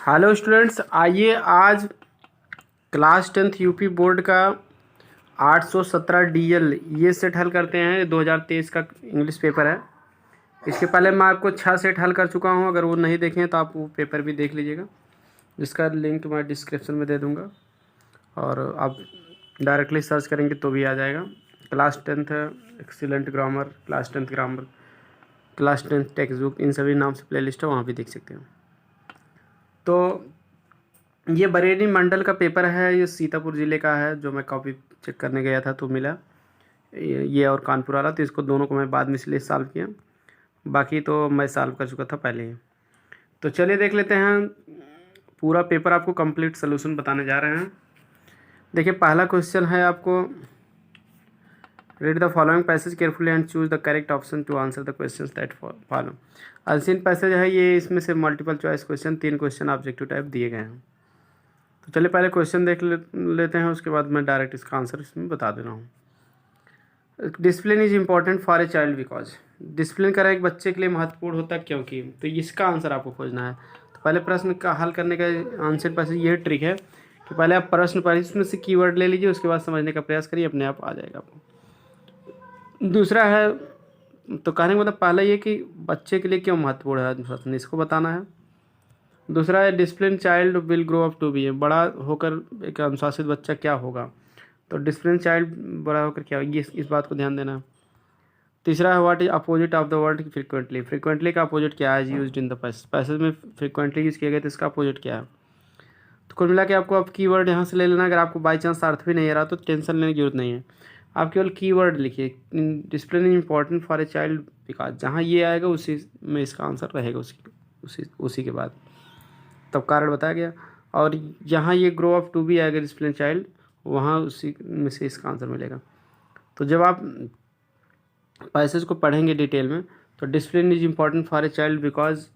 Hello students, आइए आज class 10th UP board का 817 डीएल ये सेट हल करते हैं। 2023 का इंग्लिश पेपर है। इसके पहले मैं आपको 6 सेट हल कर चुका हूं। अगर वो नहीं देखें तो आप वो पेपर भी देख लीजिएगा, जिसका लिंक मैं डिस्क्रिप्शन में दे दूंगा और आप डायरेक्टली सर्च करेंगे तो भी आ जाएगा। Class 10th excellent grammar, class 10th grammar, class 10th textbook, इन सभी नाम से प्लेलिस्ट है, वहाँ भी देख सकते हैं। तो ये बरेली मंडल का पेपर है, ये सीतापुर ज़िले का है। जो मैं कॉपी चेक करने गया था तो मिला ये और कानपुर वाला, तो इसको दोनों को मैं बाद में इसलिए सॉल्व किया, बाकी तो मैं सॉल्व कर चुका था पहले ही। तो चलिए देख लेते हैं। पूरा पेपर आपको कंप्लीट सोल्यूशन बताने जा रहे हैं। देखिए, पहला क्वेश्चन है आपको, read the following passage carefully and choose the correct option to answer the questions that follow. Unseen passage है ये, इसमें से multiple choice question 3 question objective type दिए गए हैं। तो चलिए पहले क्वेश्चन देख लेते हैं, उसके बाद मैं डायरेक्ट इसका आंसर इसमें बता दे रहा हूँ। Discipline is important for a child because, discipline करा एक बच्चे के लिए महत्वपूर्ण होता है क्योंकि, तो इसका आंसर आपको खोजना है। तो पहले प्रश्न का हल करने का आंसर पास ये ट्रिक है कि पहले आप प्रश्न पढ़िए, उसमें से कीवर्ड ले लीजिए, उसके बाद समझने का प्रयास करिए, अपने आप आ जाएगा आपको। दूसरा है, तो कहने का मतलब पहला ये कि बच्चे के लिए क्यों महत्वपूर्ण है प्रश्न, इसको बताना है। दूसरा है, discipline child will grow up to be, बड़ा होकर एक अनुशासित बच्चा क्या होगा। तो डिसिप्लिन चाइल्ड बड़ा होकर क्या होगा, ये इस बात को ध्यान देना है। तीसरा है, what is opposite of the word frequently, frequently का अपोजिट क्या है यूज्ड इन द पैसेज में फ्रिक्वेंटली यूज किया गया, तो इसका अपोजिट क्या है। तो कुल मिला के आपको अब कीवर्ड यहाँ से ले लेना। अगर आपको बाई चांस अर्थ भी नहीं आ रहा तो टेंशन लेने की जरूरत नहीं है, आप केवल कीवर्ड लिखिए। Discipline is important for a child because, जहाँ ये आएगा उसी में इसका आंसर रहेगा, उसी के बाद तब कारण बताया गया। और जहाँ ये ग्रो अप टू भी आएगा डिसिप्लिन चाइल्ड, वहाँ उसी में से इसका आंसर मिलेगा। तो जब आप पैसेज को पढ़ेंगे डिटेल में, तो discipline is important for a child because,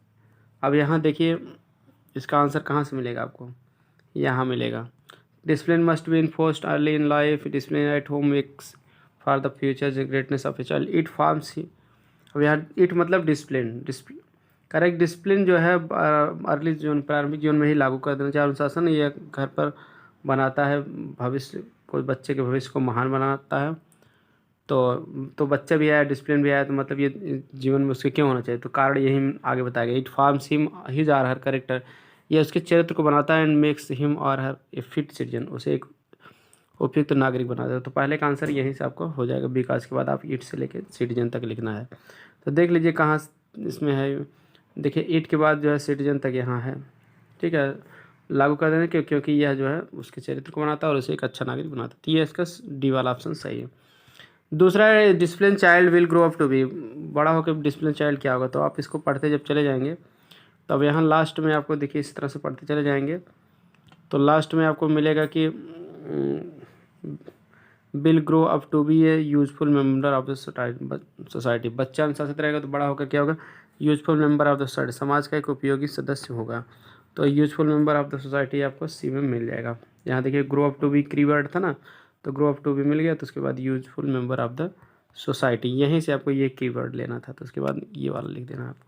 अब यहाँ देखिए इसका आंसर कहाँ से मिलेगा आपको, यहाँ मिलेगा। Discipline must be enforced early in life, discipline at home makes for the future greatness of a child, it forms ही। अब यहाँ इट मतलब डिसिप्लिन, करेक्ट डिसिप्लिन जो है अर्ली जीवन, प्रारंभिक जीवन में ही लागू कर देना चाहिए। अनुशासन ये घर पर बनाता है भविष्य को, बच्चे के भविष्य को महान बनाता है। तो बच्चा भी आया, डिसिप्लिन भी आया, तो मतलब ये जीवन में उसके क्यों होना चाहिए, तो कारण यही आगे बताया गया। It forms him his or her character, ये उसके चरित्र को बनाता है। एंड मेक्स हिम और हर ए फिट सिटीजन, उसे एक उपयुक्त नागरिक बनाता है। तो पहले का आंसर यहीं से आपको हो जाएगा। विकास के बाद आप इट से लेकर सिटीजन तक लिखना है। तो देख लीजिए कहाँ इसमें है। देखिए ईट के बाद जो है सिटीजन तक यहाँ है, ठीक है, लागू कर देना क्योंकि यह जो है उसके चरित्र को बनाता है और उसे एक अच्छा नागरिक बनाता है। तो ये इसका डी वाला ऑप्शन सही है। दूसरा है, discipline child will grow up to be, बड़ा होकर डिसिप्लिन चाइल्ड क्या होगा। तो आप इसको पढ़ते जब चले जाएंगे, तब यहाँ लास्ट में आपको देखिए इस तरह से पढ़ते चले जाएंगे, तो लास्ट में आपको मिलेगा कि will grow up to be a useful member of the society, बच्चा अनुशासित रहेगा तो बड़ा होकर क्या होगा, useful member of the society, समाज का एक उपयोगी सदस्य होगा। तो useful member of the society आपको सी में मिल जाएगा। यहाँ देखिए grow up to be keyword था ना, तो ग्रो अप टू बी मिल गया, तो उसके बाद useful member of the society, यहीं से आपको ये कीवर्ड लेना था, तो उसके बाद ये वाला लिख देना आपको।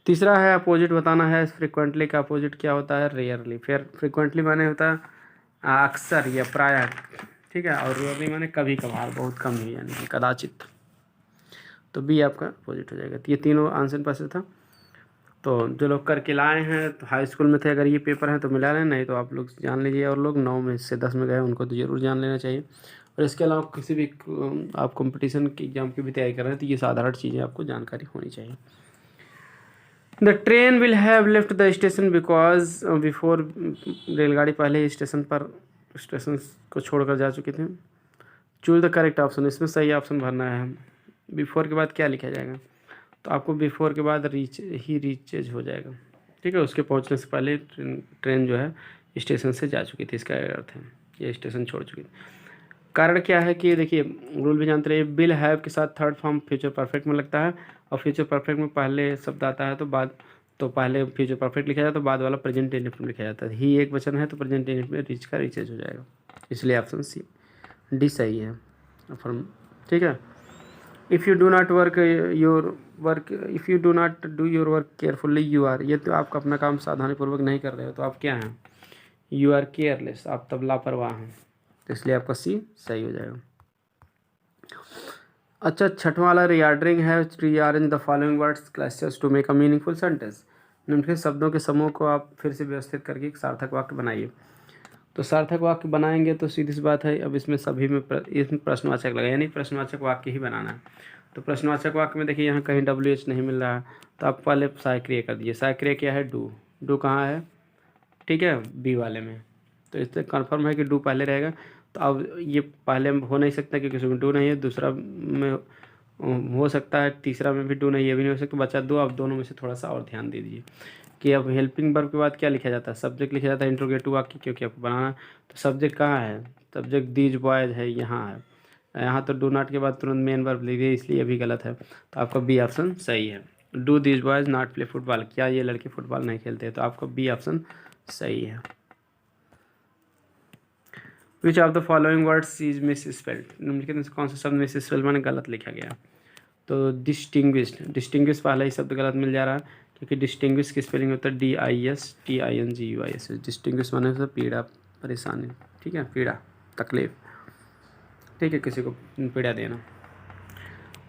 तीसरा है, अपोजिट बताना है। फ्रिक्वेंटली का अपोजिट क्या होता है, रेयरली। फिर फ्रिक्वेंटली माने होता है अक्सर या प्रायः, ठीक है, और रेयरली माने कभी कभार, बहुत कम ही, यानी कि कदाचित। तो बी आपका अपोजिट हो जाएगा। तो ये तीनों आंसर पैसेज था। तो जो लोग करके लाए हैं, तो हाई स्कूल में थे, अगर ये पेपर है तो मिला लें, नहीं तो आप लोग जान लीजिए। और लोग 9 में से 10 में गए, उनको तो ज़रूर जान लेना चाहिए। और इसके अलावा किसी भी आप कंपटीशन की एग्जाम की भी तैयारी कर रहे हैं, तो ये साधारण चीज़ें आपको जानकारी होनी चाहिए। The train will have left the station because before, रेलगाड़ी पहले ही स्टेशन को छोड़कर जा चुके थे। चूज द करेक्ट ऑप्शन, इसमें सही ऑप्शन भरना है। बिफोर के बाद क्या लिखा जाएगा, तो आपको बिफोर के बाद रीचेज हो जाएगा, ठीक है। उसके पहुंचने से पहले ट्रेन जो है स्टेशन से जा चुकी थी, इसका अर्थ है ये स्टेशन छोड़ चुकी थी। कारण क्या है कि देखिए रूल भी जानते रहिए, विल हैव के साथ थर्ड फॉर्म फ्यूचर परफेक्ट में लगता है, और फ्यूचर परफेक्ट में पहले शब्द आता है तो पहले फ्यूचर परफेक्ट लिखा जाता है, तो बाद वाला प्रेजेंट इंडेफिनिट में लिखा जाता है। ही एक वचन है तो प्रेजेंट इंडेफिनिट में रीच का रीचेज हो जाएगा, इसलिए ऑप्शन सी डी सही है, ठीक है। If you do not work your work if you do not do your work carefully you are, ये तो आप अपना काम सावधानीपूर्वक नहीं कर रहे हो तो आप क्या हैं, यू आर केयरलेस, आप तब लापरवाह हैं। तो इसलिए आपका सी सही हो जाएगा। अच्छा, छठवां वाला रीऑर्डरिंग है, rearrange the following words clusters to make a meaningful sentence. निम्नलिखित शब्दों के समूह को आप फिर से व्यवस्थित करके एक सार्थक वाक्य बनाइए। तो सार्थक वाक्य बनाएंगे तो सीधी सी बात है, अब इसमें सभी में इसमें प्रश्नवाचक लगा, यानी प्रश्नवाचक वाक्य ही बनाना है। तो प्रश्नवाचक वाक्य में देखिए यहाँ कहीं WH नहीं मिल रहा है, तो आप पहले सहायक्रिया कर दीजिए। सहायक्रिया क्या है, डू। डू कहाँ है, ठीक है, बी वाले में। तो इससे कन्फर्म है कि डू पहले रहेगा। तो अब ये पहले में हो नहीं सकता क्योंकि उसमें डू नहीं है, दूसरा में हो सकता है, तीसरा में भी डू नहीं, ये भी नहीं हो सकता, बचा दो। आप दोनों में से थोड़ा सा और ध्यान दे दीजिए कि अब हेल्पिंग वर्ब के बाद क्या लिखा जाता है, सब्जेक्ट लिखा जाता है इंट्रोगेटिव वाक्य, क्योंकि आपको बनाना। तो सब्जेक्ट कहाँ है, सब्जेक्ट दीज बॉयज है, यहाँ है। यहाँ तो डू नॉट के बाद तुरंत मेन वर्ब लिख दिए, इसलिए अभी गलत है। तो आपका बी ऑप्शन सही है। Do these boys not play football, क्या ये लड़के फुटबॉल नहीं खेलते, तो आपका बी ऑप्शन सही है। Which of the following words is miss spelled, निम्नलिखित में से कौन सा शब्द मिस स्पेल्ड माने गलत लिखा गया। तो डिस्टिंग्विश पहला ही शब्द गलत मिल जा रहा है, क्योंकि डिस्टिंग्विश की स्पेलिंग होता है DISTINGUIS। डिस्टिंग्विश माने से पीड़ा, परेशानी, ठीक है, पीड़ा, तकलीफ, ठीक है, किसी को पीड़ा देना।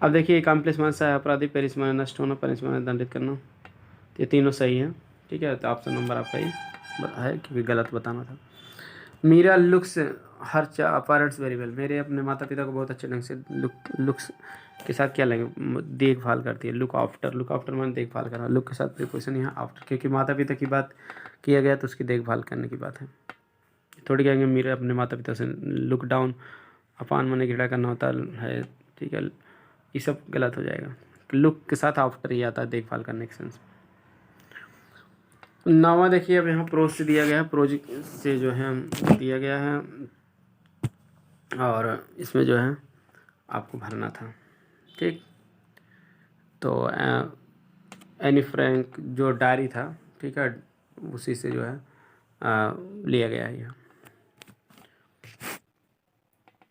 अब देखिए कॉम्प्लेक्स माने से अपराधी, पेरिस माने नष्ट होना, पनिश माने दंडित करना। तो ये तीनों सही है, ठीक है। तो ऑप्शन नंबर आपका ये है, क्योंकि गलत बताना था। मीरा लुक्स हर अपेरेंट्स वेरी वेल, मेरे अपने माता पिता को बहुत अच्छे ढंग से लुक्स के साथ क्या लेंगे, देखभाल करती है। लुक आफ्टर माने देखभाल करना, लुक के साथ प्रीपोजिशन यहाँ आफ्टर, क्योंकि माता पिता की बात किया गया तो उसकी देखभाल करने की बात है। थोड़ी कहेंगे मेरे अपने माता पिता से लुक डाउन, अपान माने घृणा करना होता है, ठीक है, ये सब गलत हो जाएगा। लुक के साथ आफ्टर ही आता है देखभाल करने के सेंस। नावा देखिए अब यहाँ प्रोज से दिया गया है, प्रोजेक्ट से जो है दिया गया है, और इसमें जो है आपको भरना था, ठीक। तो एनी फ्रैंक जो डायरी था, ठीक है, उसी से जो है लिया गया है यहाँ।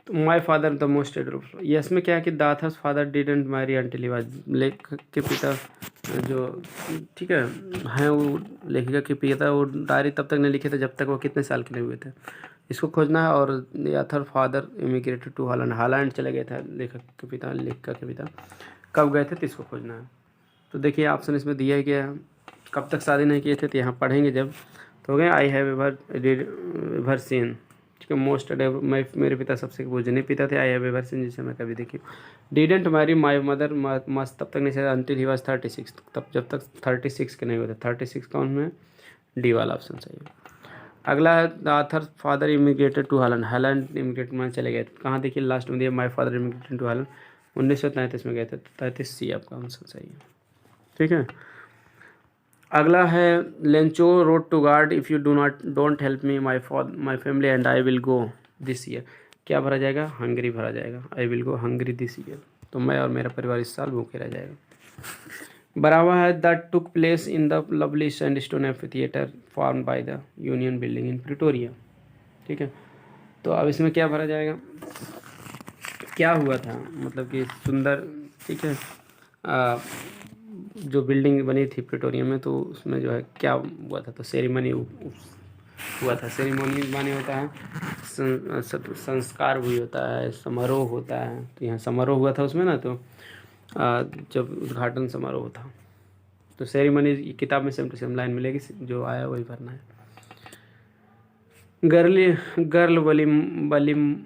तो my father the most adorable, ये इसमें क्या है कि the author's father didn't marry until he was, लेखक के पिता जो, ठीक है वो लेखिका के पिता वो डायरी तब तक नहीं लिखे थे जब तक वो कितने साल के नहीं हुए थे, इसको खोजना है। और the author father immigrated to Holland, Holland चले गए थे लेखक के पिता, लेखिका के पिता कब गए थे, तो इसको खोजना है। तो देखिए ऑप्शन इसमें दिया ही गया है, कब तक शादी नहीं किए थे, तो यहाँ पढ़ेंगे जब, तो हो गए आई हैव एवर सीन, ठीक है। मोस्ट मैं मेरे पिता सबसे पूजनीय पिता थे, आई हैव एवर सीन जिसे मैं कभी देखी। Didn't marry my mother must तब तक नहीं चाहिए अंटिल ही वाज 36, तब जब तक 36 के नहीं होते। 36 कौन में, डी वाला ऑप्शन सही है। अगला है the author father immigrated to Holland, Holland immigrate में चले गए, कहाँ देखिए लास्ट में दिया my father immigrated to Holland, 1933 में गए थे। 33 सी आपका आंसर सही है, ठीक है। अगला है Lencho wrote to God if you don't help me my family and I will go this year, क्या भरा जाएगा, हंगरी भरा जाएगा। I will go hungry this year, तो मैं और मेरा परिवार इस साल भूखे रह जाएगा। बराबर है that took place in the lovely sandstone amphitheatre form by the union building in Pretoria, ठीक है। तो अब इसमें क्या भरा जाएगा, क्या हुआ था, मतलब कि सुंदर, ठीक है, जो बिल्डिंग बनी थी प्रिटोरिया में, तो उसमें जो है क्या हुआ था, तो सेरेमनी हुआ था। सेरेमनी माने होता है संस्कार हुई होता है, समारोह होता है, तो यहाँ समारोह हुआ था उसमें ना, तो जब उद्घाटन समारोह था, तो सेरेमनी किताब में सेम टू सेम लाइन मिलेगी, जो आया वही भरना है। गर्ल बलिम,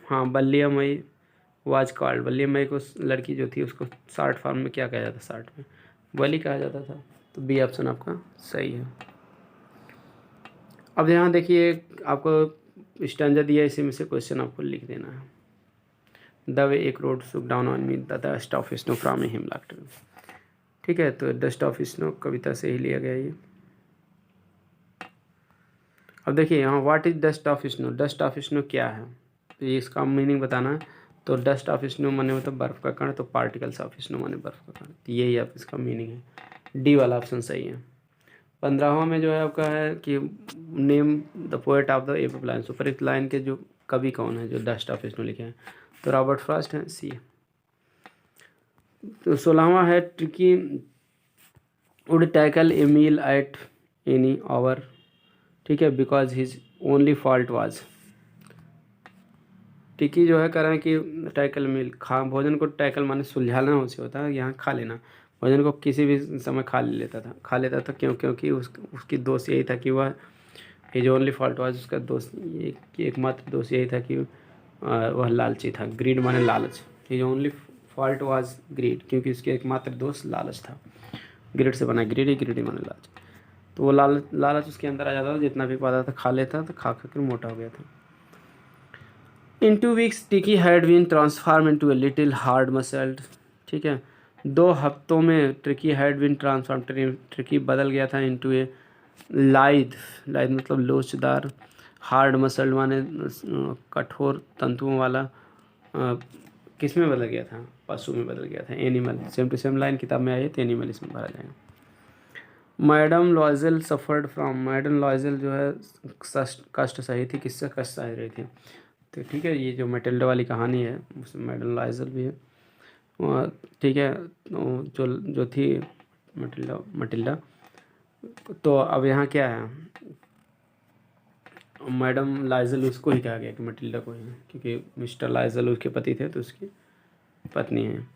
हाँ बल्लियामई वाज कॉल्ड, बल्लियामई को लड़की जो थी उसको शार्ट फॉर्म में क्या कहा जाता, शार्ट में बली कहा जाता था। तो बी ऑप्शन आपका सही है। अब यहाँ देखिए आपको स्टैंजा दिया, इसी में से क्वेश्चन आपको लिख देना है। द वे एक रोड सुक down on me the dust of snow from him laughter, ठीक है। तो डस्ट ऑफ स्नो कविता से ही लिया गया ये। अब देखिए यहाँ what is dust of snow, dust of snow क्या है, तो ये इसका मीनिंग बताना है। तो डस्ट ऑफ स्नो माने मतलब बर्फ़ का कण, तो पार्टिकल्स ऑफ स्नो माने बर्फ़ का कण, तो यही आप इसका मीनिंग है। डी वाला ऑप्शन सही है। 15वां में जो है आपका है कि name the poet of the above line, superhit line के जो कवि कौन है जो डस्ट ऑफ स्नो लिखे हैं, तो रॉबर्ट फ्रॉस्ट हैं, सी। तो 16वां है Tricki would tackle a meal at any hour, ठीक है, because his only fault was. Tricki जो है कह रहे हैं कि टैकल मील खा भोजन को टैकल माने सुलझाना उसे होता है, यहाँ खा लेना। भोजन को किसी भी समय खा लेता था क्योंकि उसकी दोष यही था कि वह हिज ओनली फॉल्ट वाज, उसका दोष एकमात्र दोष यही था कि वह लालची था। ग्रीड माने लालच, his only fault was greed, क्योंकि उसके एकमात्र दोष लालच था। ग्रीड से बना ग्रीडी माने लालच। तो वो लालच उसके अंदर आ जाता था, जितना भी पाता था खा लेता, तो खा कर मोटा हो गया था। In 2 weeks, Tiki had been transformed into a little hard muscled, ठीक है। 2 हफ्तों में Tricki had been transform, Tricki बदल गया था इंटू ए लाइद, लाइद मतलब लोचदार, हार्ड मसल्ड माने कठोर तंतुओं वाला। किस में बदल गया था? पशु में बदल गया था, animal. Same to same line किताब में आई है तो एनिमल इसमें भरा जाएगा। Madam Loisel suffered from, madam Loisel जो है कष्ट सही थी। किससे कष्ट सह रही थी? तो ठीक है, ये जो मेटिल्डा वाली कहानी है उसमें मैडम लॉयजल भी है, ठीक है। जो थी मटिल्डा। तो अब यहाँ क्या है, मैडम लाइजल उसको ही कहा गया कि मटिल्डा को ही, क्योंकि मिस्टर लाइजल उसके पति थे तो उसकी पत्नी है।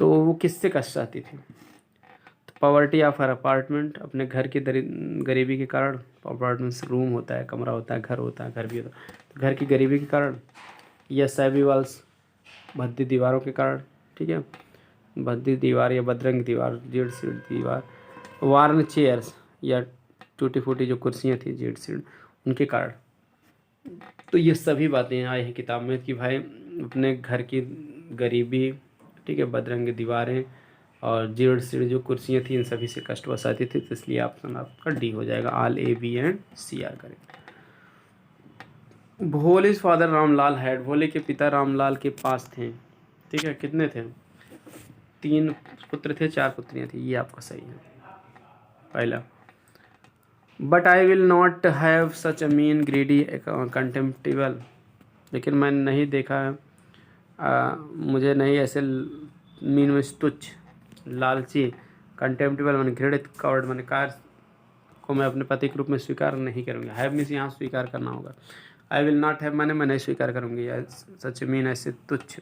तो वो किससे कष्ट चाहती थी? तो पॉवर्टी ऑफ हर अपार्टमेंट, अपने घर की गरीबी के कारण। अपार्टमेंट्स रूम होता है, कमरा होता है, घर होता है, घर भी होता है, तो घर की गरीबी के कारण, या सैबी वाल्स भद्दी दीवारों के कारण, ठीक है, भद्दी दीवार या बदरंग दीवार, जीड़ सीड़ दीवार, वार्न चेयर्स या टूटी फूटी जो कुर्सियाँ थी जीड़ सीड़, उनके कारण। तो ये सभी बातें आई हैं किताब में कि भाई अपने घर की गरीबी, ठीक है, बदरंग दीवारें और जीड़ सीड़ जो कुर्सियाँ थी, इन सभी से कष्ट बसाती थी। तो इसलिए ऑप्शन आपका डी हो जाएगा, all A B and C are correct. भोले's फादर रामलाल हैड, भोले के पिता रामलाल के पास थे, ठीक है। कितने थे? 3 पुत्र थे, 4 पुत्रियाँ थी। ये आपका सही है पहला। But I will not have such a mean greedy contemptible, लेकिन मैंने नहीं देखा है, मुझे नहीं ऐसे मीन में तुच्छ, लालची, कंटेम्प्टिबल मैंने घृणित, कवर्ड मैंने कार को मैं अपने पति के रूप में स्वीकार नहीं करूँगी। हैव मीन्स यहाँ स्वीकार करना होगा। आई विल नॉट हैव माने मैं नहीं स्वीकार करूँगी, या सच मीन ऐसे तुच्छ,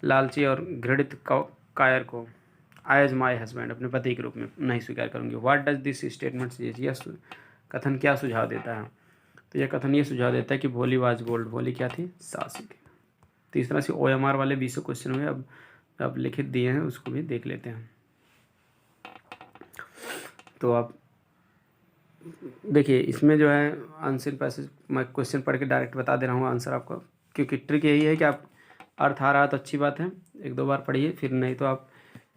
लालची और घृणित कायर को एज माई हस्बैंड, अपने पति के रूप में नहीं स्वीकार करूँगी। What does this statement suggest, यह कथन क्या सुझाव देता है? तो यह कथन ये सुझाव देता है कि भोली वाज बोल्ड, भोली क्या थी? साहसी थी। तो इस तरह से OMR वाले 20 क्वेश्चन हुए। अब लिखित दिए हैं, उसको भी देख लेते हैं। तो आप देखिए, इसमें जो है आंसर पैसेज मैं क्वेश्चन पढ़ के डायरेक्ट बता दे रहा हूँ आंसर आपको, क्योंकि ट्रिक यही है कि आप अर्थ आ रहा तो अच्छी बात है, 1-2 बार पढ़िए, फिर नहीं तो आप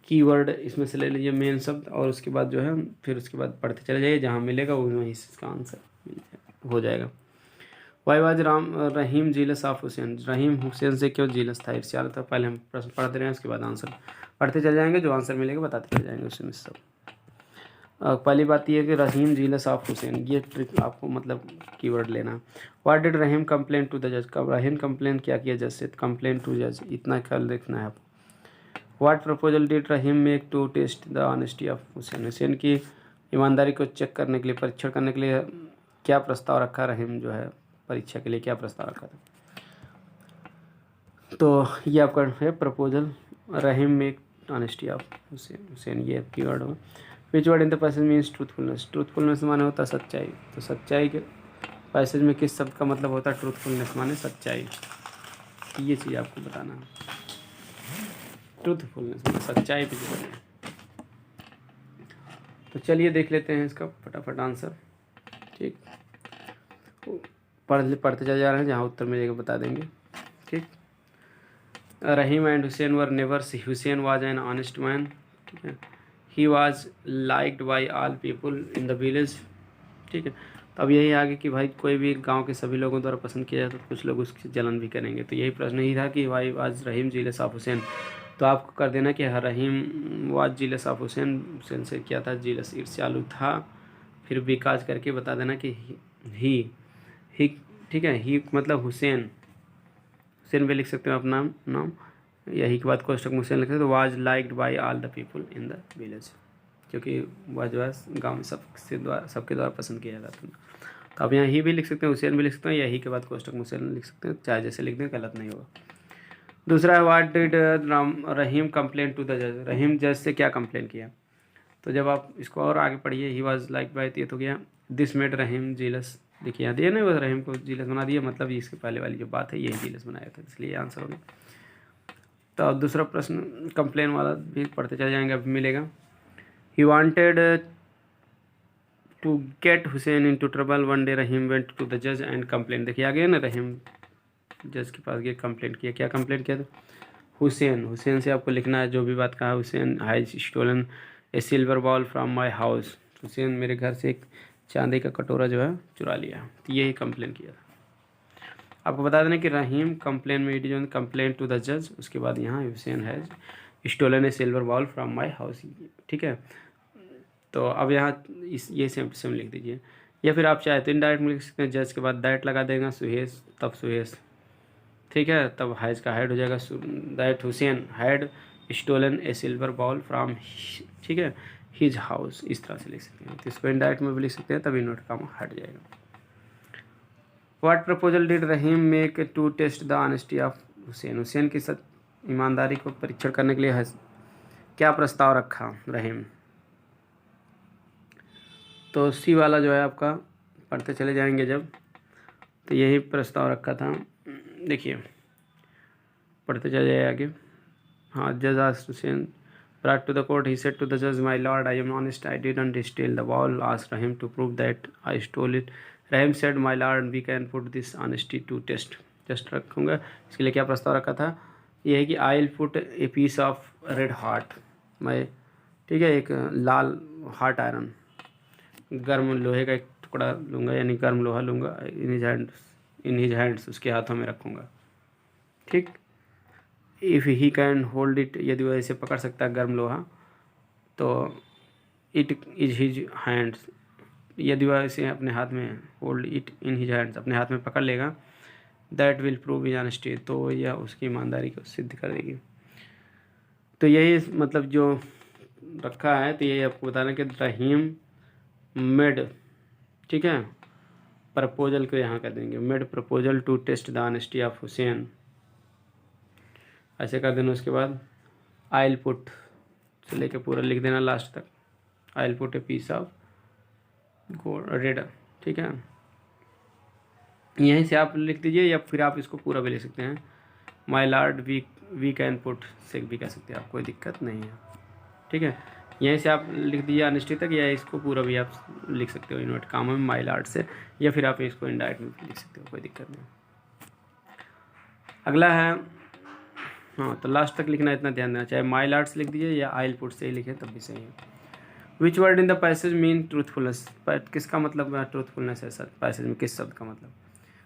कीवर्ड इसमें से ले लीजिए मेन शब्द, और उसके बाद जो है फिर उसके बाद पढ़ते चले जाइए, जहाँ मिलेगा वहीं इसका आंसर हो जाएगा। Why was Rahim jealous of Hussain, Rahim Hussain से क्यों जीलस था, ईर्ष्यालु था? पहले हम प्रश्न पढ़ते रहे, उसके बाद आंसर पढ़ते चले जाएंगे, जो आंसर मिलेगा बताते चले जाएंगे उसमें सब। पहली बात यह है कि रहीम जीलस ऑफ हुसैन, ये ट्रिक आपको मतलब कीवर्ड लेना। What did Rahim complain to the जज, कब रहीम कंप्लेन क्या किया जज से? कंप्लेन टू जज, इतना ख्याल देखना है आपको। What proposal did Rahim make to test the honesty of Hussain, Hussain की ईमानदारी को चेक करने के लिए, परीक्षण करने के लिए क्या प्रस्ताव रखा? रहीम जो है परीक्षा के लिए क्या प्रस्ताव रखा था? तो ये आपका है proposal, Rahim make honesty of Hussain, ये कीवर्ड हो। Which word in the passage means truthfulness, truthfulness माने होता है सच्चाई। तो सच्चाई के पैसेज में किस शब्द का मतलब होता है? ट्रूथफुलनेस माने सच्चाई। ये चीज़ आपको बताना है, ट्रूथफुलनेस माने सच्चाई पे जो है। तो चलिए देख लेते हैं इसका फटाफट आंसर, ठीक। पढ़ते चले जा रहे हैं, जहाँ उत्तर मिलेगा बता देंगे, ठीक। Rahim and Hussain were neighbours, Hussain was an honest man, ठीक है। He was liked by all people in the village, ठीक है। तो अब यही आगे कि भाई कोई भी गांव के सभी लोगों द्वारा पसंद किया जाए तो कुछ लोग उसकी जलन भी करेंगे। तो यही प्रश्न ही था कि why was Rahim jealous of Hussain, तो आपको कर देना कि Rahim was jealous of Hussain, Hussain से क्या था? जीलस, ईर्ष्यालु था। फिर बिकाज करके बता देना कि ही, ठीक है। ही मतलब हुसैन, हुसैन भी लिख सकते हो अपना नाम। यही के बाद कोष्टक मुझसे लिख सकते तो was liked by all the people in the village, क्योंकि वह जो है गाँव में सबके द्वारा पसंद किया जाता था। तो आप यहाँ ही भी लिख सकते हैं, हुसैन भी लिख सकते हैं, यही के बाद कोष्टक मुझसे लिख सकते हैं, चाहे जैसे लिख दें गलत नहीं होगा। दूसरा है what did Rahim complain to the जज, रहीम जज से क्या कंप्लेन किया। तो जब आप इसको और आगे पढ़िए, ही वाज लाइक बाय, ये तो गया दिस मेड रहीम जीलस, देखिए यहाँ दिया नहीं, बस रहीम को जीलस बना दिया, मतलब इसके पहले वाली जो बात है यही जीलस बनाया था, इसलिए आंसर हो गया। तो अब दूसरा प्रश्न कंप्लेन वाला भी पढ़ते चले जाएंगे, अब मिलेगा। He wanted to get Hussain into trouble one day Rahim went to the जज एंड कंप्लेन, देखिए आ गया ना, रहीम जज के पास गया, कंप्लेंट किया, क्या कंप्लेंट किया था, हुसैन से आपको लिखना है जो भी बात कहा, Hussain has stolen a silver bowl from my house, Hussain मेरे घर से एक चांदी का कटोरा जो है चुरा लिया, तो यही कंप्लेन किया था। आपको बता देना कि रहीम कंप्लेन में it is complain to the जज, उसके बाद यहाँ Hussain has stolen a silver bowl from my house, ठीक है। तो अब यहाँ ये सेम लिख दीजिए, या फिर आप चाहे तो इनडायरेक्ट में लिख सकते हैं, जज के बाद दैट लगा देगा, सुहेश तब सुहेश, ठीक है, तब हैज का हैड हो जाएगा, that Hussain had stolen a silver bowl from, ठीक है, हिज हाउस, इस तरह से लिख सकते हैं। तो इसको इनडायरेक्ट में भी लिख सकते हैं, तभी नोट का हट जाएगा। What proposal did Rahim make to test the honesty of Hussain, Hussain की ईमानदारी को परीक्षण करने के लिए क्या प्रस्ताव रखा रहीम। तो सी वाला जो है आपका पढ़ते चले जाएंगे जब, तो यही प्रस्ताव रखा था, देखिए पढ़ते चले जाए आगे। हाँ, जज asked Hussain brought to the court, he said to the judge, my lord, I am honest, I didn't steal the ball. Asked Rahim to prove that I stole it. Rahim said, my lord, we can put this honesty to test. Just रखूँगा, इसके लिए क्या प्रस्ताव रखा था, ये है कि I will put a piece of red heart, मैं, ठीक है, एक लाल हार्ट आयरन, गर्म लोहे का एक टुकड़ा लूँगा, यानी गर्म लोहा लूँगा, इन हिज हैंड्स, उसके हाथों में रखूँगा, ठीक। If he can hold it, यदि वह इसे पकड़ सकता है गर्म लोहा, तो इट इज हिज हैंड्स, यदि वह इसे अपने हाथ में, hold it in his hands, अपने हाथ में पकड़ लेगा, that will prove his honesty, तो यह उसकी ईमानदारी को सिद्ध कर देगी। तो यही मतलब जो रखा है, तो यही आपको बताना कि रहीम मेड, ठीक है, प्रपोजल को यहाँ कर देंगे, made proposal to test the honesty of Hussain, ऐसे कर देना। उसके बाद आई विल पुट से लेके पूरा लिख देना लास्ट तक, I will put a piece of gold red, ठीक है, यहीं से आप लिख दीजिए, या फिर आप इसको पूरा भी लिख सकते हैं, my lord we can put से भी कह सकते हैं आप, कोई दिक्कत नहीं है, ठीक है, यहीं से आप लिख दीजिए अनिश्चित तक, या इसको पूरा भी आप लिख सकते हो इन्वर्ट काम में माई लॉर्ड से, या फिर आप इसको इनडायरेक्ट में लिख सकते हो, कोई दिक्कत नहीं। अगला है, हाँ, तो लास्ट तक लिखना, इतना ध्यान देना, चाहे माई लॉर्ड्स लिख दीजिए या आई विल पुट से ही लिखें तब भी सही है। Which word in the passage mean truthfulness, किसका मतलब ट्रूथफुलनेस है सर, पैसेज में किस शब्द का मतलब,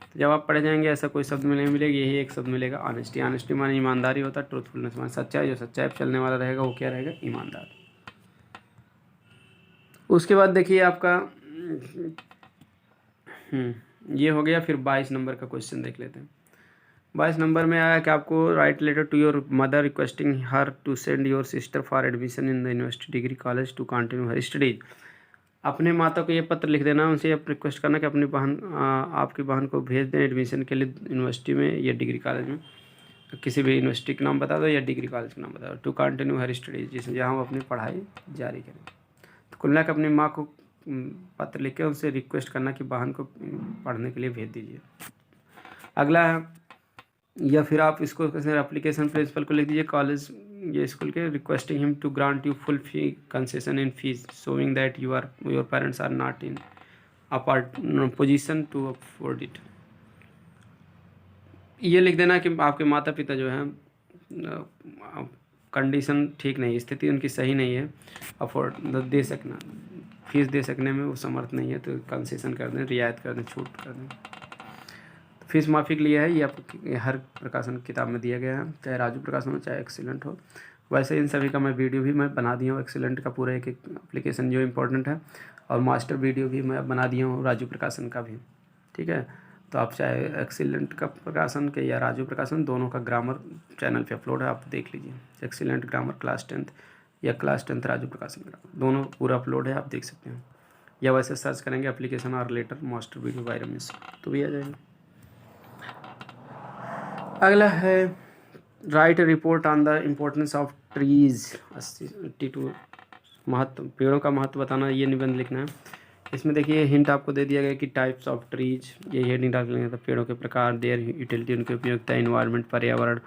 तो जब आप पढ़े जाएंगे ऐसा कोई शब्द में नहीं मिलेगा, यही एक शब्द मिलेगा, ऑनेस्टी, ऑनेस्टी माने ईमानदारी होता है, ट्रूथफुलनेस माने सच्चाई, जो सच्चाई पर चलने वाला रहेगा वो क्या रहेगा, ईमानदार। उसके बाद देखिए आपका ये हो गया, फिर 22 नंबर का क्वेश्चन देख लेते हैं। 22 नंबर में आया कि आपको write letter to your mother requesting her to send your sister for admission in the university degree college to continue her studies, अपने माता को ये पत्र लिख देना, उनसे ये रिक्वेस्ट करना कि अपनी बहन, आपकी बहन को भेज दें एडमिशन के लिए यूनिवर्सिटी में या डिग्री कॉलेज में, किसी भी यूनिवर्सिटी का नाम बता दो या डिग्री कॉलेज का नाम बता दो, टू कंटिन्यू हर स्टडीज, जिसमें जहाँ वो अपनी पढ़ाई जारी करें। तो कुल मिलाकर अपनी माँ को पत्र लिख के उनसे रिक्वेस्ट करना कि बहन को पढ़ने के लिए भेज दीजिए। अगला है, या फिर आप इसको एप्लीकेशन प्रिंसिपल को लिख दीजिए कॉलेज ये स्कूल के, requesting him to grant you full fee concession in fees showing that your parents are not in position to afford it. ये लिख देना कि आपके माता पिता जो हैं कंडीशन ठीक नहीं, स्थिति उनकी सही नहीं है, अफोर्ड दे सकना, फीस दे सकने में वो समर्थ नहीं है, तो कंसेशन कर दें, रियायत कर दें, छूट कर दें। फीस माफ़ी के लिए है, ये आपको हर प्रकाशन किताब में दिया गया है, चाहे राजू प्रकाशन हो चाहे एक्सीलेंट हो। वैसे इन सभी का मैं वीडियो भी मैं बना दिया हूँ, एक्सीलेंट का पूरा एक एप्लीकेशन जो इम्पोर्टेंट है, और मास्टर वीडियो भी मैं बना दिया हूँ राजू प्रकाशन का भी, ठीक है। तो आप चाहे एक्सीलेंट का प्रकाशन के या राजू प्रकाशन, दोनों का ग्रामर चैनल पे अपलोड है, आप देख लीजिए। एक्सीलेंट ग्रामर क्लास 10th या क्लास 10th राजू प्रकाशन ग्रामर, दोनों पूरा अपलोड है, आप देख सकते हैं। या वैसे सर्च करेंगे एप्लीकेशन और letter master video by Ramesh तो भी आ जाएगा। अगला है write report on the importance of trees. 82 महत्व, पेड़ों का महत्व बताना, ये निबंध लिखना है। इसमें देखिए हिंट आपको दे दिया गया कि टाइप्स ऑफ ट्रीज, ये हेडिंग डाल लेंगे तो पेड़ों के प्रकार, देयर यूटिलिटी, उनकी उपयोगिता, इन्वायरमेंट पर्यावरण,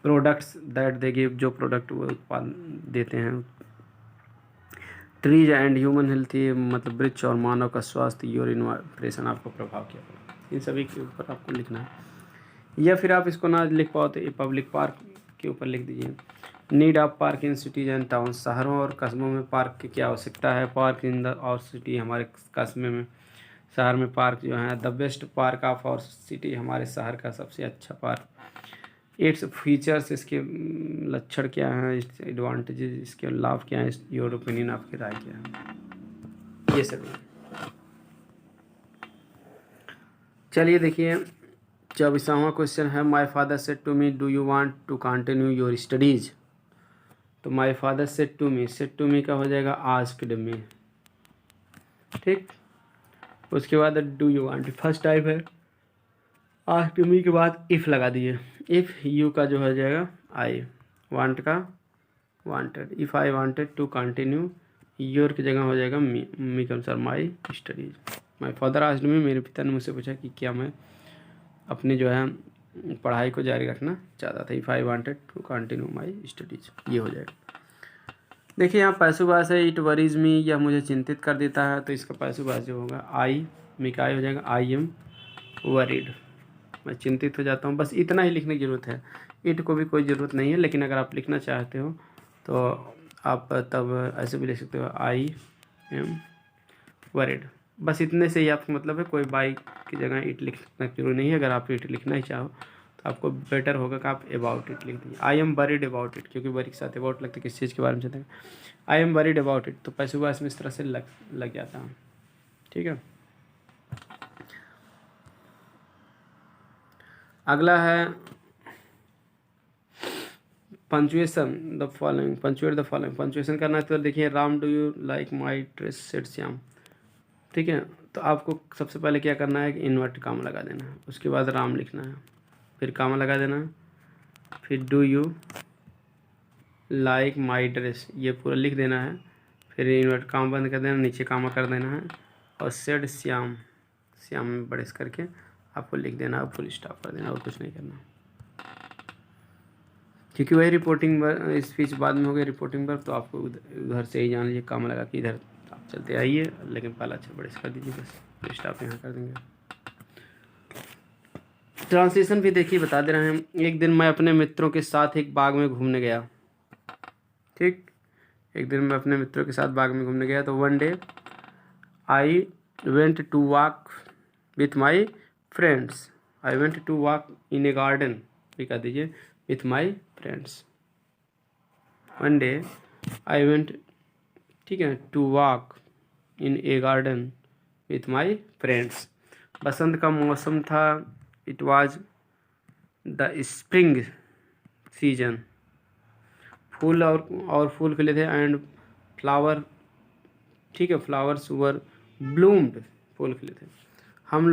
प्रोडक्ट्स दैट दे गिव, जो प्रोडक्ट वो उत्पाद देते हैं, ट्रीज एंड ह्यूमन हेल्थ, ये मतलब वृक्ष और मानव का स्वास्थ्य, योर इन्वायरेशन आपको प्रभाव किया, इन सभी के ऊपर आपको लिखना है। या फिर आप इसको ना लिख पाओ तो ये पब्लिक पार्क के ऊपर लिख दीजिए। Need of park in cities and town, शहरों और कस्बों में पार्क की क्या आवश्यकता है। पार्क इन द और सिटी, हमारे कस्बे में, शहर में पार्क जो है। द बेस्ट पार्क ऑफ और सिटी, हमारे शहर का सबसे अच्छा पार्क। इट्स फीचर्स, इसके लक्षण क्या हैं, एडवांटेजेस, इसके लाभ क्या हैं, योर ओपिनियन, आपकी राय क्या है, ये सब। चलिए देखिए 24वां क्वेश्चन है, my father said to me, do you want to continue your studies. तो my father said to me का हो जाएगा आस्क्ड मी, ठीक। उसके बाद do you want, first type है। आस्क्ड मी के बाद इफ़ लगा दिए। इफ़ यू का जो हो जाएगा आई, वांट का wanted. If I wanted to continue, your की जगह हो जाएगा मी के अनुसार my studies. My father asked me, मेरे पिता ने मुझसे पूछा कि क्या मैं अपनी जो है पढ़ाई को जारी रखना चाहता था। If I wanted to continue my studies, ये हो जाएगा। देखिए यहाँ पैसिव वॉइस है, इट वरीज मी, यह मुझे चिंतित कर देता है, तो इसका पैसिव वॉइस जो होगा आई, मी का आई हो जाएगा आई एम वरीड, मैं चिंतित हो जाता हूँ। बस इतना ही लिखने की ज़रूरत है, इट को भी कोई ज़रूरत नहीं है। लेकिन अगर आप लिखना चाहते हो तो आप तब ऐसे भी लिख सकते हो, आई एम वरीड। बस इतने से ही आपका मतलब है, कोई बाई की जगह इट लिखना जरूरी नहीं है। अगर आप इट लिखना ही चाहो तो आपको बेटर होगा कि आप अबाउट इट लिख दीजिए। I am worried about it, क्योंकि वरी के साथ अबाउट लगता है किस चीज़ के बारे में चाहते हैं। I am worried about it, तो पैसिव वॉइस में इस तरह से लग जाता है, ठीक है। अगला है punctuation the following, punctuate the following. Punctuation करना है तो देखिए, Ram do you like my dress, said Shyam, ठीक है। तो आपको सबसे पहले क्या करना है कि इन्वर्ट कामा लगा देना है, उसके बाद राम लिखना है, फिर कामा लगा देना है, फिर do you like my dress, ये पूरा लिख देना है, फिर इन्वर्ट कामा बंद कर देना, नीचे कामा कर देना है, और सेड श्याम, श्याम में बड़े करके आपको लिख देना है, फुल स्टॉप कर देना, और कुछ नहीं करना, क्योंकि वही रिपोर्टिंग स्पीच बाद में हो गई रिपोर्टिंग पर, तो आपको उधर से ही जान लीजिए कामा लगा कि इधर आप चलते आइए, लेकिन पहला अच्छा बड़े कर दीजिए, बस स्टॉप यहाँ कर देंगे। ट्रांसलेशन भी देखिए बता दे रहे हैं। एक दिन मैं अपने मित्रों के साथ एक बाग में घूमने गया, ठीक। एक दिन मैं अपने मित्रों के साथ बाग में घूमने गया, तो one day I went to walk with my friends, I went to walk in a garden, भी कह दीजिए with my friends. One day I went, ठीक है, to walk in a garden with my friends. बसंत का मौसम था, it was the spring season, फूल और फूल खिले थे, एंड फ्लावर, ठीक है, फ्लावर्स वर ब्लूम्ड, फूल खिले थे। हम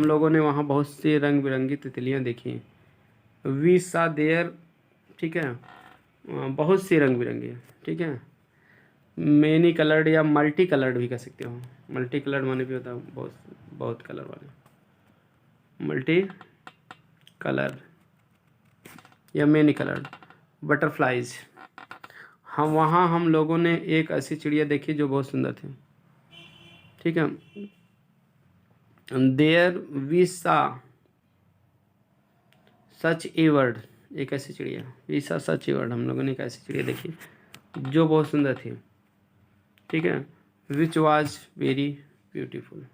लोगों ने वहाँ बहुत सी रंग बिरंगी तितलियाँ देखी। वी सा देयर, ठीक है, बहुत सी रंग बिरंगी, ठीक है। मैनी कलर्ड या मल्टी कलर्ड भी कह सकते हो, मल्टी कलर्ड माने भी होता है बहुत बहुत कलर वाले, मल्टी कलर या मैनी कलर्ड। बटरफ्लाइज, हम लोगों ने एक ऐसी चिड़िया देखी जो बहुत सुंदर थी, ठीक है। There we saw such a word, एक ऐसी चिड़िया, we saw such a word, हम लोगों ने एक ऐसी चिड़िया देखी जो बहुत सुंदर थी, ठीक है। Which was very beautiful.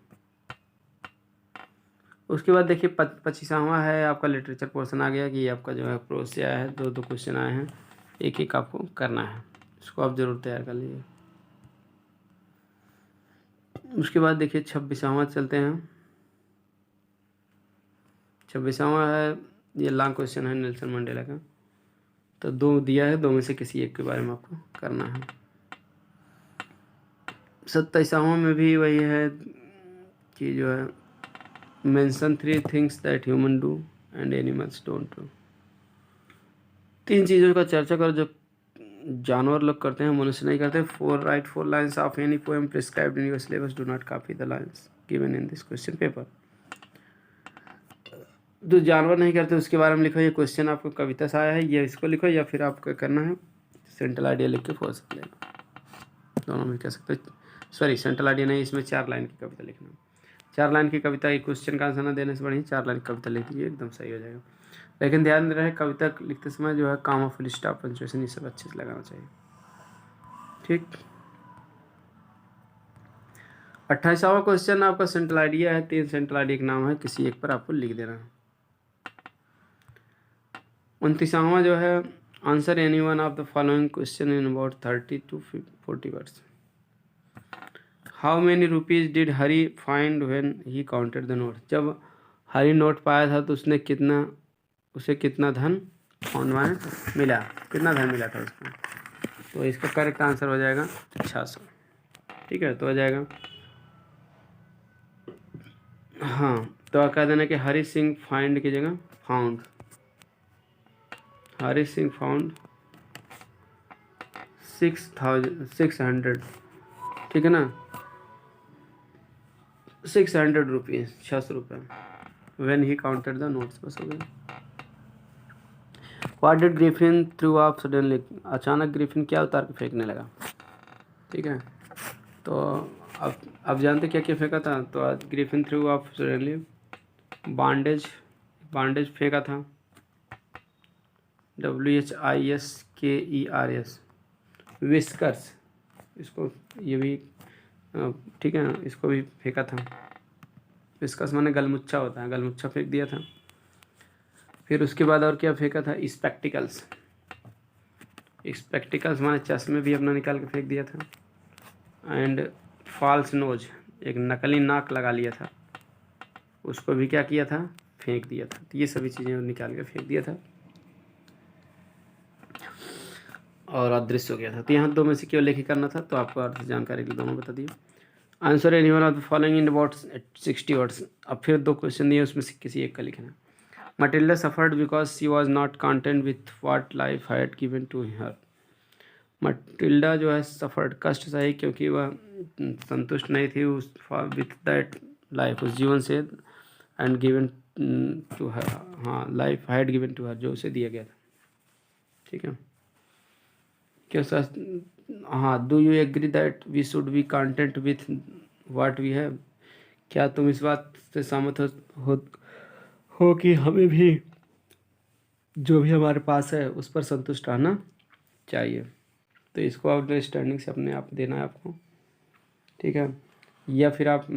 उसके बाद देखिए 25वां है आपका लिटरेचर पोर्शन आ गया, कि आपका जो है प्रोज से आया है, दो क्वेश्चन आए हैं, एक एक आपको करना है, इसको आप ज़रूर तैयार कर लीजिए। उसके बाद देखिए 26वां चलते हैं। 26वां है, ये लॉन्ग क्वेश्चन है नेल्सन मंडेला का। तो 2 दिया है, 2 में से किसी एक के बारे में आपको करना है। 27वां में भी वही है कि जो है mention 3 things that human do and animals don't do. 3 चीज़ों का चर्चा करो जो जानवर लोग करते हैं, मनुष्य नहीं करते। 4 lines of any poem prescribed in your syllabus, do not copy the lines given in this question paper. जो जानवर नहीं करते उसके बारे में लिखो। ये क्वेश्चन आपको कविता से आया है, ये इसको लिखो, या फिर आपको करना है सेंट्रल आइडिया लिख के 4 से लेना, दोनों में कह सकते। सॉरी, सेंट्रल आइडिया नहीं, इसमें 4 लाइन की कविता लिखना। 4 लाइन की कविता एक क्वेश्चन का आंसर ना देने से बढ़िया 4 लाइन की कविता लिख दीजिए, एकदम सही हो जाएगा। लेकिन ध्यान रहे कविता लिखते समय जो है कॉमा, फुल स्टॉप, पंक्चुएशन ये सब अच्छे से लगाना चाहिए। ठीक। 28वां क्वेश्चन आपका सेंट्रल आइडिया है। 3 सेंट्रल आइडिया के नाम है, किसी एक पर आपको लिख देना है। 29वां जो है answer any one of the following question in about 30 to 40 words. How many rupees did Hari find when he counted the note. जब हरी नोट पाया था तो उसे कितना धन फाउंड माने मिला, कितना धन मिला था उसको। तो इसका करेक्ट आंसर हो जाएगा 600। ठीक है, तो हो जाएगा हाँ। तो कह देना कि हरी सिंह फाइंड की जगह फाउंड, हरी सिंह फाउंड 600। ठीक है ना, 600 रुपीज़, 600 रुपये। When he counted the notes, बस हो गया। What did Griffin through of suddenly. अचानक ग्रिफिन क्या उतार के फेंकने लगा। ठीक है, तो अब जानते क्या क्या फेंका था। तो आज Griffin through of suddenly bandage फेंका था, WHISKERS। विस्कर्स, इसको ये भी ठीक है, इसको भी फेंका था। विस्कर्स माने गलमुच्छा होता है, गलमुच्छा फेंक दिया था। फिर उसके बाद और क्या फेंका था, स्पेक्टिकल्स। स्पेक्टिकल्स माने चश्मे भी अपना निकाल के फेंक दिया था। एंड फॉल्स नोज, एक नकली नाक लगा लिया था, उसको भी क्या किया था, फेंक दिया था। तो ये सभी चीज़ें निकाल के फेंक दिया था और अदृश्य हो गया था। तो यहाँ 2 में से केवल एक ही करना था, तो आपको अर्थ जानकारी के दोनों बता दिए। Answer any one of the following in about 60 words. अब फिर 2 क्वेश्चन दिए, उसमें से किसी एक का लिखना। Matilda suffered because she was not content with what life had given to her. Matilda जो है सफर्ड, कष्ट सही क्योंकि वह संतुष्ट नहीं थी उस विथ दैट लाइफ, उस जीवन से, एंड गिवन टू हर, हाँ life had given to her, जो उसे दिया गया था। ठीक है, क्या सच, हाँ। Do you agree that we should be content with what we have. क्या तुम इस बात से सहमत हो कि हमें भी जो भी हमारे पास है उस पर संतुष्ट रहना चाहिए। तो इसको अंडरस्टैंडिंग से अपने आप देना है आपको। ठीक है, या फिर आप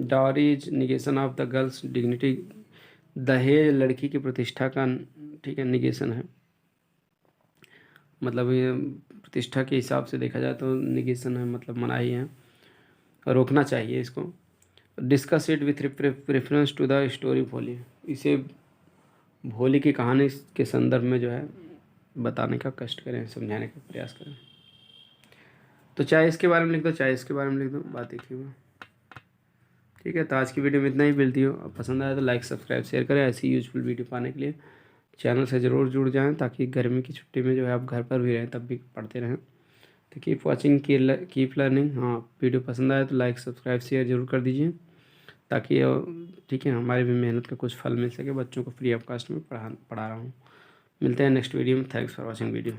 dowry is negation of the girls dignity. दहेज लड़की की प्रतिष्ठा का, ठीक है, निगेशन है। मतलब ये प्रतिष्ठा के हिसाब से देखा जाए तो निगेशन है, मतलब मनाही है, रोकना चाहिए इसको। Discuss it with reference to the story Bholi. इसे भोली की कहानी के संदर्भ में जो है बताने का कष्ट करें, समझाने का प्रयास करें। तो चाहे इसके बारे में लिख दो, चाहे इसके बारे में लिख दो, बात एक ही हुआ। ठीक है, तो आज की वीडियो में इतना ही। मिलती हो, पसंद आया तो लाइक, सब्सक्राइब, शेयर करें। ऐसी यूजफुल वीडियो पाने के लिए चैनल से ज़रूर जुड़ जाएं, ताकि गर्मी की छुट्टी में जो है आप घर पर भी रहें तब भी पढ़ते रहें। तो कीप वॉचिंग, कीप लर्निंग। हाँ, वीडियो पसंद आया तो लाइक, सब्सक्राइब, शेयर जरूर कर दीजिए, ताकि ठीक है हमारी भी मेहनत का कुछ फल मिल सके। बच्चों को फ्री ऑफ कास्ट में पढ़ा रहा हूँ। मिलते हैं नेक्स्ट वीडियो में। Thanks for watching video.